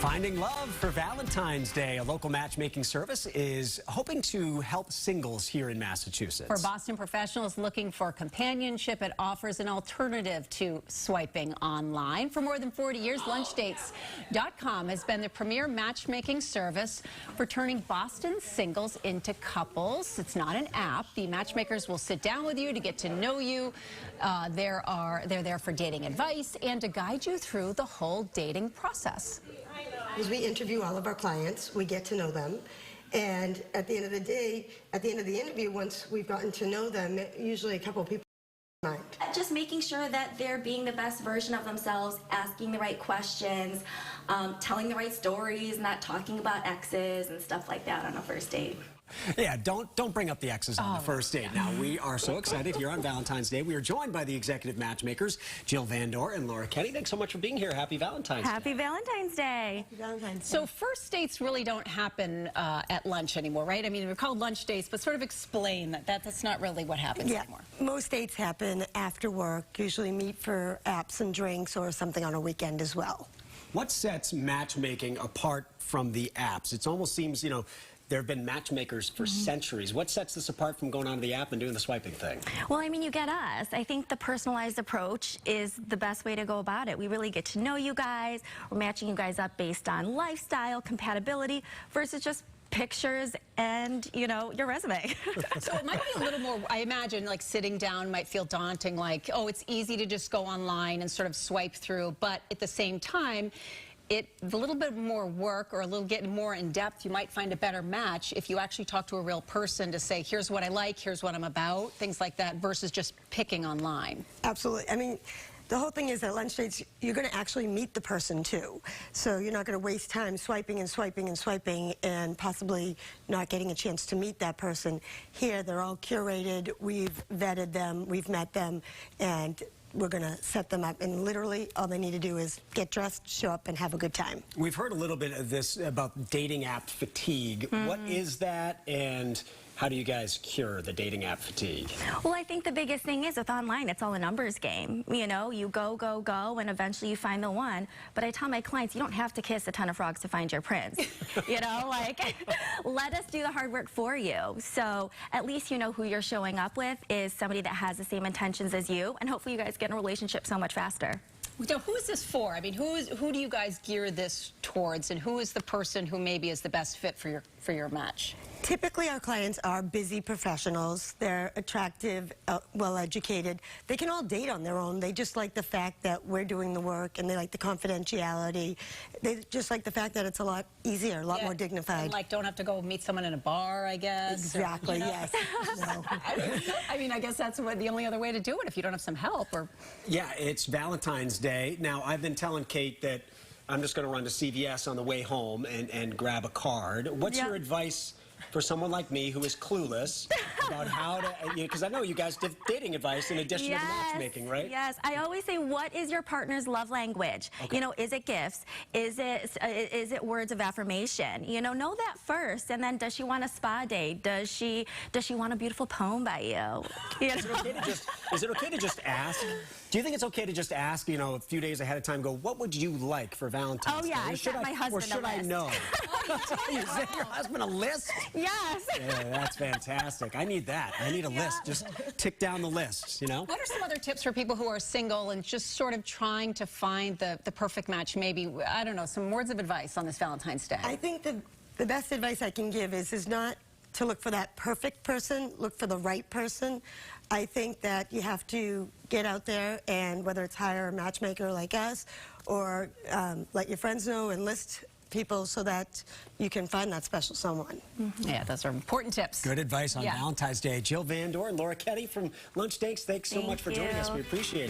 Finding love for Valentine's Day. A local matchmaking service is hoping to help singles here in Massachusetts. For Boston professionals looking for companionship, it offers an alternative to swiping online. For more than 40 years, lunchdates.com has been the premier matchmaking service for turning Boston singles into couples. It's not an app. The matchmakers will sit down with you to get to know you. They're there for dating advice and to guide you through the whole dating process. As we interview all of our clients, we get to know them, and at the end of the day, at the end of the interview, once we've gotten to know them, usually a couple of people mind. Just making sure that they're being the best version of themselves, asking the right questions, telling the right stories, not talking about exes and stuff like that on a first date. Yeah, don't bring up the exes on the first date. Now, we are so excited here on Valentine's Day. We are joined by the executive matchmakers, Jill Vandor and Laura Kenney. Thanks so much for being here. Happy Valentine's Day. Happy Valentine's Day. Happy Valentine's Day. So first dates really don't happen at lunch anymore, right? I mean, they're called lunch dates, but sort of explain that's not really what happens anymore. Most dates happen after work, usually meet for apps and drinks or something on a weekend as well. What sets matchmaking apart from the apps? It almost seems, there have been matchmakers for centuries. What sets this apart from going onto the app and doing the swiping thing? Well, I mean, you get us. I think the personalized approach is the best way to go about it. We really get to know you guys. We're matching you guys up based on lifestyle, compatibility, versus just pictures and, your resume. So it might be a little more, I imagine, like sitting down might feel daunting, like, oh, it's easy to just go online and sort of swipe through, but at the same time, a little bit more work or a little getting more in depth, you might find a better match if you actually talk to a real person to say, here's what I like, here's what I'm about, things like that, versus just picking online. Absolutely. I mean, the whole thing is at lunch dates, you're going to actually meet the person too. So you're not going to waste time swiping and swiping and swiping and possibly not getting a chance to meet that person. Here, they're all curated, we've vetted them, we've met them, and we're going to set them up, and literally all they need to do is get dressed, show up, and have a good time. We've heard a little bit of this about dating app fatigue. What is that, and how do you guys cure the dating app fatigue? Well, I think the biggest thing is with online, it's all a numbers game. You go, go, go, and eventually you find the one. But I tell my clients, you don't have to kiss a ton of frogs to find your prince. Let us do the hard work for you. So at least you know who you're showing up with is somebody that has the same intentions as you, and hopefully you guys get in a relationship so much faster. So who is this for? I mean, who do you guys gear this towards, and who is the person who maybe is the best fit for your match? Typically, our clients are busy professionals. They're attractive, well-educated. They can all date on their own. They just like the fact that we're doing the work, and they like the confidentiality. They just like the fact that it's a lot easier, a lot more dignified. And don't have to go meet someone in a bar, I guess. Exactly, yes. No. I mean, I guess that's the only other way to do it if you don't have some help. Yeah, it's Valentine's Day. Now, I've been telling Kate that I'm just going to run to CVS on the way home and grab a card. What's your advice for someone like me who is clueless about how to, because I know you guys give dating advice in addition to the matchmaking, right? Yes, I always say, what is your partner's love language? Okay. Is it gifts? Is it words of affirmation? Know that first, and then does she want a spa day? Does she want a beautiful poem by you? Is it okay to just ask? Do you think it's okay to just ask, a few days ahead of time, go, what would you like for Valentine's Day? Oh, yeah, I sent my husband a list. Or should I know? You sent your husband a list? Yes. Yeah, that's fantastic. I need that. I need a list. Just tick down the lists, What are some other tips for people who are single and just sort of trying to find the perfect match? Maybe, I don't know, some words of advice on this Valentine's Day. I think the best advice I can give is not to look for that perfect person, look for the right person. I think that you have to get out there, and whether it's hire a matchmaker like us or let your friends know and list people so that you can find that special someone. Yeah, those are important tips. Good advice on Valentine's Day. Jill Vandor and Laura Kenney from Lunch Dates, thanks so much for joining us. We appreciate it.